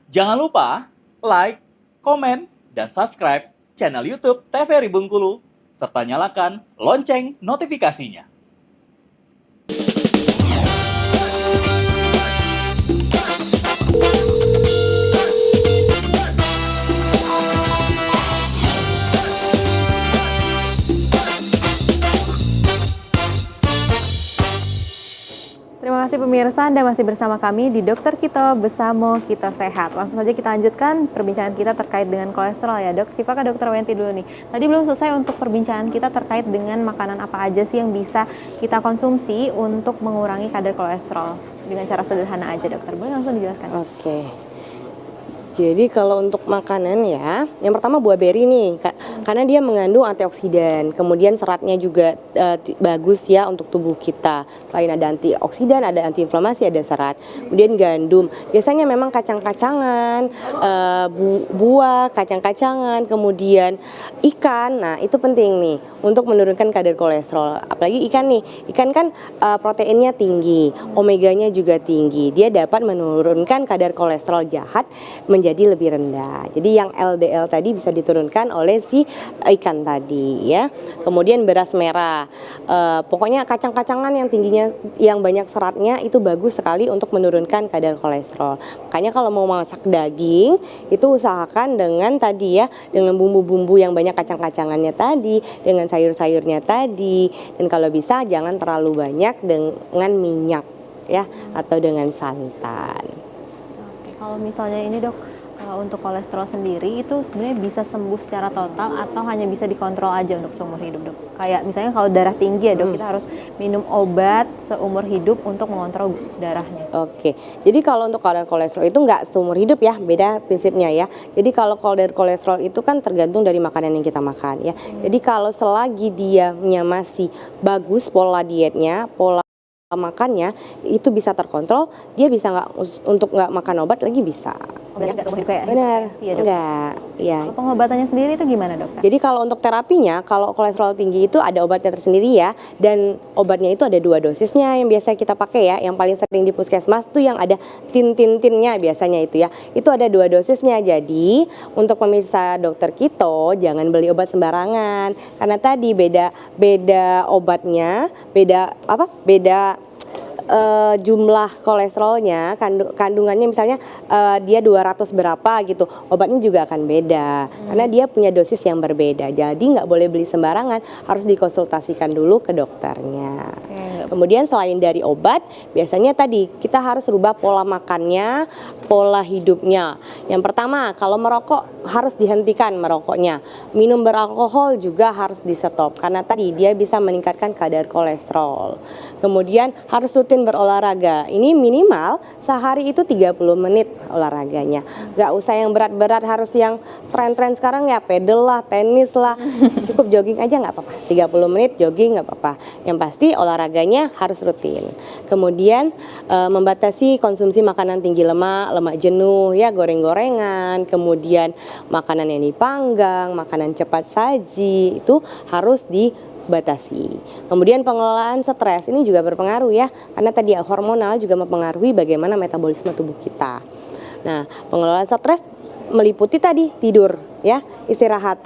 Jangan lupa like, komen, dan subscribe channel YouTube TVRI Bengkulu, serta nyalakan lonceng notifikasinya. Terima kasih pemirsa, Anda masih bersama kami di Dokter Kito Besamo Kita Sehat. Langsung saja kita lanjutkan perbincangan kita terkait dengan kolesterol ya dok. Siapa Dokter Wenti dulu nih. Tadi belum selesai untuk perbincangan kita terkait dengan makanan apa aja sih yang bisa kita konsumsi untuk mengurangi kadar kolesterol. Dengan cara sederhana aja dokter, boleh langsung dijelaskan? Oke. Jadi kalau untuk makanan ya, yang pertama buah beri nih, karena dia mengandung antioksidan, kemudian seratnya juga bagus ya untuk tubuh kita. Selain ada antioksidan, ada antiinflamasi, ada serat. Kemudian gandum, biasanya memang kacang-kacangan, buah, kacang-kacangan, kemudian ikan. Nah itu penting nih untuk menurunkan kadar kolesterol. Apalagi ikan nih, ikan kan proteinnya tinggi, omeganya juga tinggi. Dia dapat menurunkan kadar kolesterol jahat menjadi lebih rendah. Jadi yang LDL tadi bisa diturunkan oleh si ikan tadi ya. Kemudian beras merah. Pokoknya kacang-kacangan yang tingginya yang banyak seratnya itu bagus sekali untuk menurunkan kadar kolesterol. Makanya kalau mau masak daging itu usahakan dengan tadi ya, dengan bumbu-bumbu yang banyak kacang-kacangannya tadi, dengan sayur-sayurnya tadi, dan kalau bisa jangan terlalu banyak dengan minyak ya atau dengan santan. Oke, kalau misalnya ini dok, untuk kolesterol sendiri itu sebenarnya bisa sembuh secara total atau hanya bisa dikontrol aja untuk seumur hidup dok? Kayak misalnya kalau darah tinggi ya dok, kita harus minum obat seumur hidup untuk mengontrol darahnya. Oke, jadi kalau untuk kadar kolesterol itu nggak seumur hidup ya, beda prinsipnya ya. Jadi kalau kadar kolesterol itu kan tergantung dari makanan yang kita makan ya. Jadi kalau selagi dianya masih bagus pola dietnya, pola makannya itu bisa terkontrol, dia bisa untuk nggak makan obat lagi bisa. Berarti nggak seumur hidup kayak Benar, ya, dok? enggak, ya. Kalau pengobatannya sendiri itu gimana dokter? Jadi kalau untuk terapinya, kalau kolesterol tinggi itu ada obatnya tersendiri ya, dan obatnya itu ada 2 dosisnya yang biasa kita pakai ya. Yang paling sering di puskesmas tuh yang ada tin-tin-tinnya biasanya itu ya. Itu ada 2 dosisnya. Jadi untuk pemirsa Dokter Kito jangan beli obat sembarangan karena tadi beda obatnya, beda jumlah kolesterolnya, kandungannya misalnya dia 200 berapa gitu, obatnya juga akan beda karena dia punya dosis yang berbeda. Jadi nggak boleh beli sembarangan, harus dikonsultasikan dulu ke dokternya. Kemudian selain dari obat, biasanya tadi kita harus rubah pola makannya, pola hidupnya. Yang pertama, kalau merokok harus dihentikan merokoknya. Minum beralkohol juga harus di stop karena tadi dia bisa meningkatkan kadar kolesterol. Kemudian harus rutin berolahraga. Ini minimal sehari itu 30 menit olahraganya. Gak usah yang berat-berat, harus yang tren-tren sekarang ya, pedal lah, tenis lah. Cukup jogging aja nggak apa-apa. 30 menit jogging nggak apa-apa. Yang pasti olahraganya harus rutin. Kemudian membatasi konsumsi makanan tinggi lemak, lemak jenuh ya, goreng-gorengan, kemudian makanan yang dipanggang, makanan cepat saji itu harus dibatasi. Kemudian pengelolaan stres ini juga berpengaruh ya, karena tadi hormonal juga mempengaruhi bagaimana metabolisme tubuh kita. Nah, pengelolaan stres meliputi tadi tidur ya, istirahat.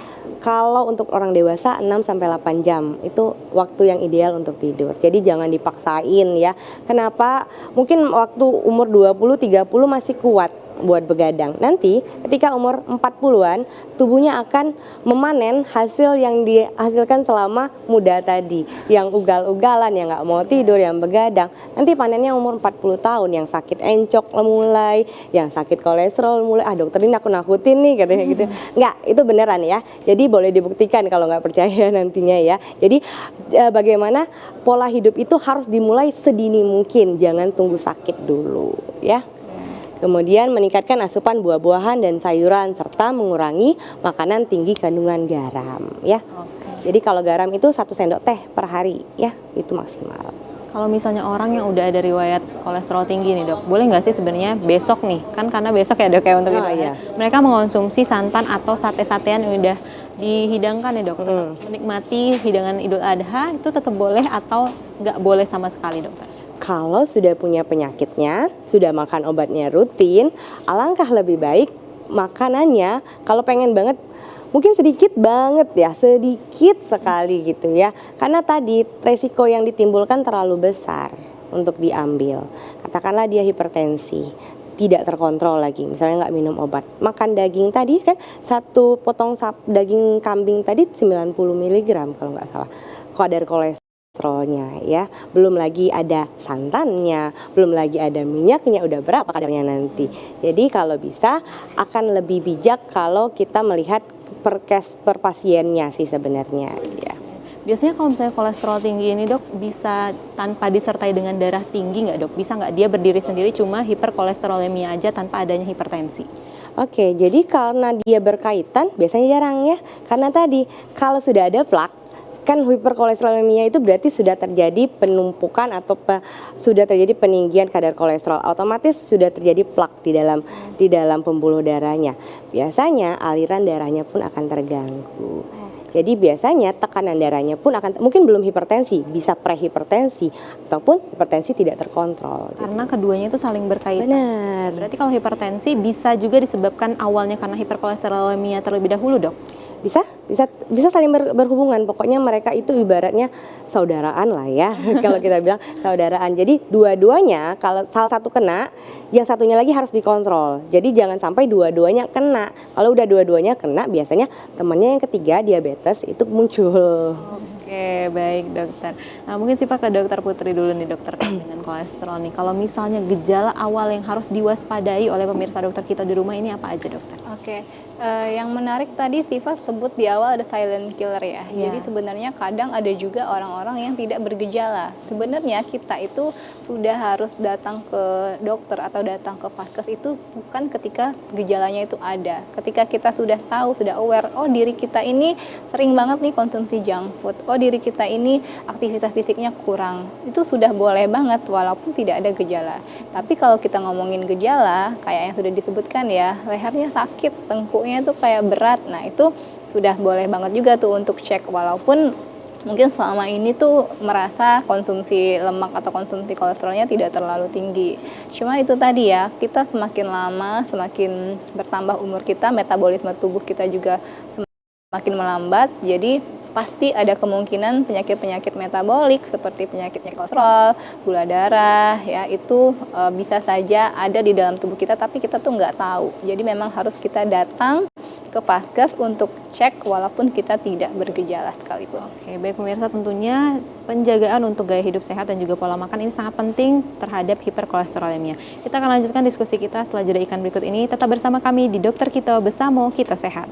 Kalau untuk orang dewasa 6-8 jam itu waktu yang ideal untuk tidur. Jadi jangan dipaksain ya. Kenapa? Mungkin waktu umur 20-30 masih kuat buat begadang. Nanti ketika umur 40-an tubuhnya akan memanen hasil yang dihasilkan selama muda tadi. Yang ugal-ugalan, yang nggak mau tidur, yang begadang. Nanti panennya umur 40 tahun, yang sakit encok mulai, yang sakit kolesterol mulai. Dokter ini aku nakutin nih katanya gitu. Nggak, itu beneran ya. Jadi boleh dibuktikan kalau nggak percaya nantinya ya. Jadi bagaimana pola hidup itu harus dimulai sedini mungkin, jangan tunggu sakit dulu ya. Kemudian meningkatkan asupan buah-buahan dan sayuran serta mengurangi makanan tinggi kandungan garam ya. Jadi kalau garam itu 1 sendok teh per hari ya, itu maksimal. Kalau misalnya orang yang udah ada riwayat kolesterol tinggi nih dok, boleh nggak sih sebenarnya besok nih, kan karena besok ya dok ya untuk mereka mengonsumsi santan atau sate-satean yang udah dihidangkan ya dok, tetap menikmati hidangan Idul Adha itu tetap boleh atau nggak boleh sama sekali dokter? Kalau sudah punya penyakitnya, sudah makan obatnya rutin, alangkah lebih baik makanannya kalau pengen banget mungkin sedikit banget ya, sedikit sekali gitu ya. Karena tadi resiko yang ditimbulkan terlalu besar untuk diambil. Katakanlah dia hipertensi, tidak terkontrol lagi, misalnya nggak minum obat. Makan daging tadi kan, satu potong daging kambing tadi 90 mg kalau nggak salah kadar kolesterolnya ya. Belum lagi ada santannya, belum lagi ada minyaknya, udah berapa kadarnya nanti. Jadi kalau bisa akan lebih bijak kalau kita melihat per pasiennya sih sebenarnya ya. Biasanya kalau misalnya kolesterol tinggi ini dok, bisa tanpa disertai dengan darah tinggi nggak dok? Bisa nggak dia berdiri sendiri cuma hiperkolesterolemia aja tanpa adanya hipertensi? Oke, jadi karena dia berkaitan biasanya jarang ya. Karena tadi kalau sudah ada plak, kan hiperkolesterolemia itu berarti sudah terjadi penumpukan atau sudah terjadi peninggian kadar kolesterol, otomatis sudah terjadi plak di dalam pembuluh darahnya. Biasanya aliran darahnya pun akan terganggu. Jadi biasanya tekanan darahnya pun akan mungkin belum hipertensi, bisa prehipertensi ataupun hipertensi tidak terkontrol. Karena keduanya itu saling berkaitan. Benar. Berarti kalau hipertensi bisa juga disebabkan awalnya karena hiperkolesterolemia terlebih dahulu dok? Bisa saling berhubungan. Pokoknya mereka itu ibaratnya saudaraan lah ya. Kalau kita bilang saudaraan. Jadi dua-duanya kalau salah satu kena, yang satunya lagi harus dikontrol. Jadi jangan sampai dua-duanya kena. Kalau udah dua-duanya kena, biasanya temannya yang ketiga diabetes itu muncul. Oke, baik dokter. Nah, mungkin sih Pak ke dokter Putri dulu nih dokter dengan kolesterol nih. Kalau misalnya gejala awal yang harus diwaspadai oleh pemirsa dokter kita di rumah ini apa aja dokter? Oke, yang menarik tadi Siva sebut di awal ada silent killer ya. Iya. Jadi sebenarnya kadang ada juga orang-orang yang tidak bergejala. Sebenarnya kita itu sudah harus datang ke dokter atau datang ke vaskes itu bukan ketika gejalanya itu ada. Ketika kita sudah tahu, sudah aware, oh diri kita ini sering banget nih konsumsi junk food. Oh diri kita ini aktivitas fisiknya kurang. Itu sudah boleh banget walaupun tidak ada gejala. Tapi kalau kita ngomongin gejala, kayak yang sudah disebutkan ya, lehernya sakit, tengkuknya tuh kayak berat. Nah itu sudah boleh banget juga tuh untuk cek, walaupun mungkin selama ini tuh merasa konsumsi lemak atau konsumsi kolesterolnya tidak terlalu tinggi. Cuma itu tadi ya, kita semakin lama, semakin bertambah umur kita, metabolisme tubuh kita juga semakin melambat. Jadi pasti ada kemungkinan penyakit-penyakit metabolik seperti penyakitnya kolesterol, gula darah, ya itu bisa saja ada di dalam tubuh kita, tapi kita tuh nggak tahu. Jadi memang harus kita datang ke vaskes untuk cek walaupun kita tidak bergejala sekalipun. Oke, baik pemirsa, tentunya penjagaan untuk gaya hidup sehat dan juga pola makan ini sangat penting terhadap hiperkolesterolemia. Kita akan lanjutkan diskusi kita setelah jeda iklan berikut ini. Tetap bersama kami di Dokter Kito Besamo Kita Sehat.